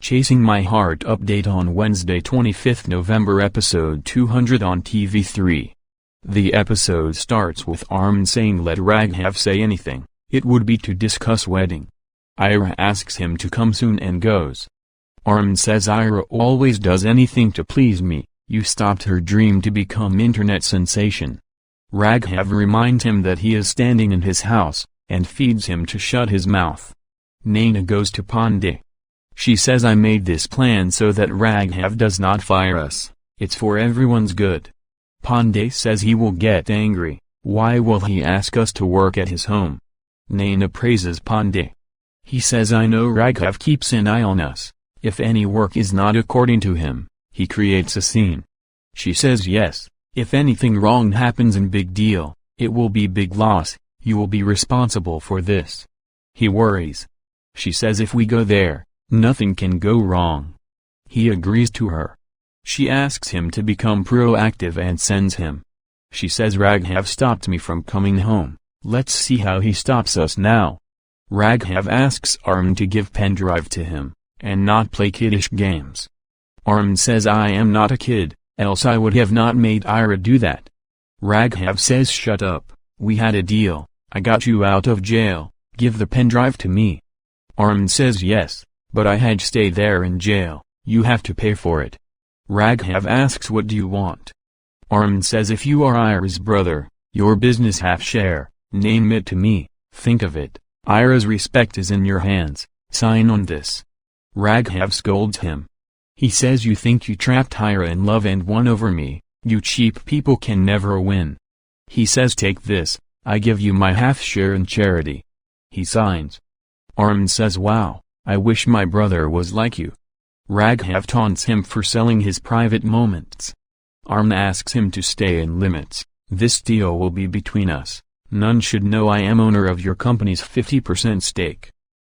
Chasing My Heart update on Wednesday 25th November episode 200 on TV3. The episode starts with Armin saying let Raghav say anything, it would be to discuss wedding. Ira asks him to come soon and goes. Armin says Ira always does anything to please me, you stopped her dream to become internet sensation. Raghav reminds him that he is standing in his house, and feeds him to shut his mouth. Naina goes to Pandey. She says I made this plan so that Raghav does not fire us, it's for everyone's good. Pandey says he will get angry, why will he ask us to work at his home? Naina praises Pandey. He says I know Raghav keeps an eye on us, if any work is not according to him, he creates a scene. She says yes, if anything wrong happens in big deal, it will be big loss, you will be responsible for this. He worries. She says if we go there, nothing can go wrong. He agrees to her. She asks him to become proactive and sends him. She says Raghav stopped me from coming home, let's see how he stops us now. Raghav asks Armin to give pendrive to him, and not play kiddish games. Armin says I am not a kid, else I would have not made Ira do that. Raghav says shut up, we had a deal, I got you out of jail, give the pendrive to me. Armin says yes. But I had stayed there in jail, you have to pay for it. Raghav asks what do you want? Armin says if you are Ira's brother, your business half share, name it to me, think of it, Ira's respect is in your hands, sign on this. Raghav scolds him. He says you think you trapped Ira in love and won over me, you cheap people can never win. He says take this, I give you my half share in charity. He signs. Armin says wow. I wish my brother was like you. Raghav taunts him for selling his private moments. Armin asks him to stay in limits, this deal will be between us, none should know I am owner of your company's 50% stake.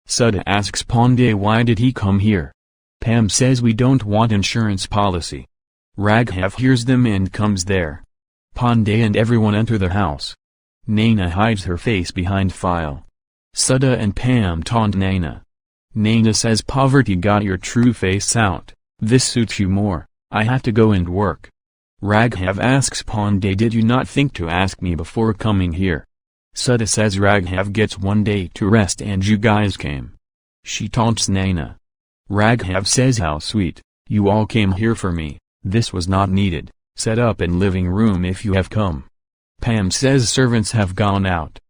Sudha asks Pandey why did he come here. Pam says we don't want insurance policy. Raghav hears them and comes there. Pandey and everyone enter the house. Naina hides her face behind file. Sudha and Pam taunt Naina. Naina says poverty got your true face out, this suits you more, I have to go and work. Raghav asks Pandey did you not think to ask me before coming here? Sudha says Raghav gets one day to rest and you guys came. She taunts Naina. Raghav says how sweet, you all came here for me, this was not needed, set up in living room if you have come. Pam says servants have gone out.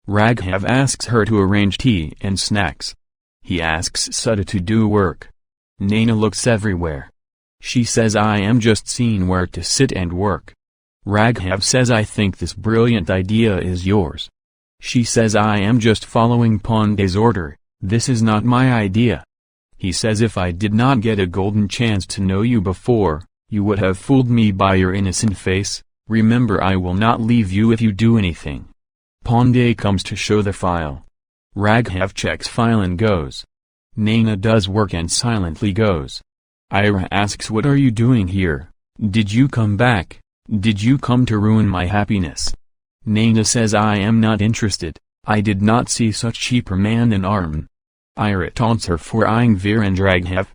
Raghav asks her to arrange tea and snacks. He asks Sudha to do work. Naina looks everywhere. She says I am just seeing where to sit and work. Raghav says I think this brilliant idea is yours. She says I am just following Pandey's order, this is not my idea. He says if I did not get a golden chance to know you before, you would have fooled me by your innocent face, remember I will not leave you if you do anything. Pandey comes to show the file. Raghav checks file and goes. Naina does work and silently goes. Ira asks what are you doing here, did you come back, did you come to ruin my happiness? Naina says I am not interested, I did not see such cheaper man than Armin. Ira taunts her for eyeing Veer and Raghav.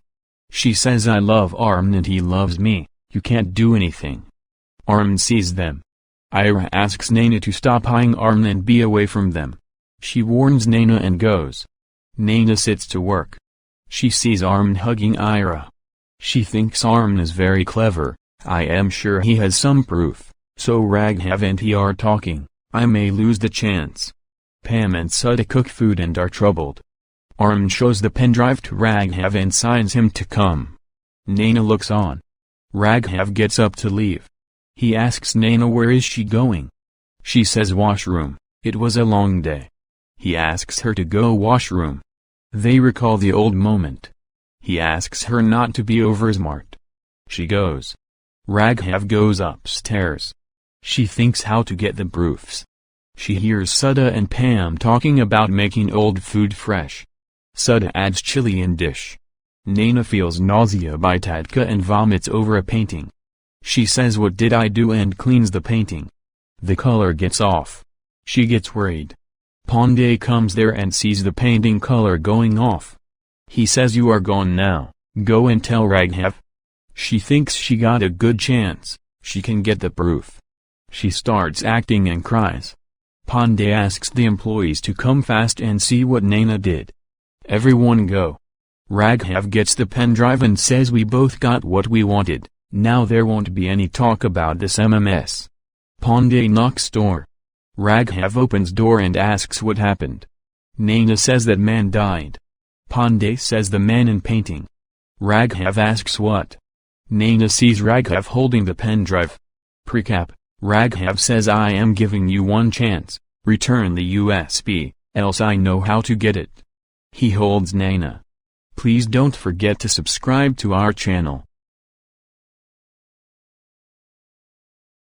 She says I love Armin and he loves me, you can't do anything. Armin sees them. Ira asks Naina to stop eyeing Armin and be away from them. She warns Naina and goes. Naina sits to work. She sees Armin hugging Ira. She thinks Armin is very clever, I am sure he has some proof, so Raghav and he are talking, I may lose the chance. Pam and Sudha cook food and are troubled. Armin shows the pendrive to Raghav and signs him to come. Naina looks on. Raghav gets up to leave. He asks Naina where is she going. She says washroom, it was a long day. He asks her to go washroom. They recall the old moment. He asks her not to be oversmart. She goes. Raghav goes upstairs. She thinks how to get the proofs. She hears Sudha and Pam talking about making old food fresh. Sudha adds chili in dish. Naina feels nausea by Tadka and vomits over a painting. She says what did I do and cleans the painting. The color gets off. She gets worried. Pandey comes there and sees the painting color going off. He says you are gone now, Go and tell Raghav. She thinks she got a good chance, she can get the proof. She starts acting and cries. Pandey asks the employees to come fast and see what Naina did. Everyone go. Raghav gets the pen drive and says we both got what we wanted, now there won't be any talk about this MMS. Pandey knocks door. Raghav opens door and asks what happened. Naina says that man died. Pandey says the man in painting. Raghav asks what. Naina sees Raghav holding the pen drive. Precap, Raghav says I am giving you one chance, return the USB, else I know how to get it. He holds Naina. Please don't forget to subscribe to our channel.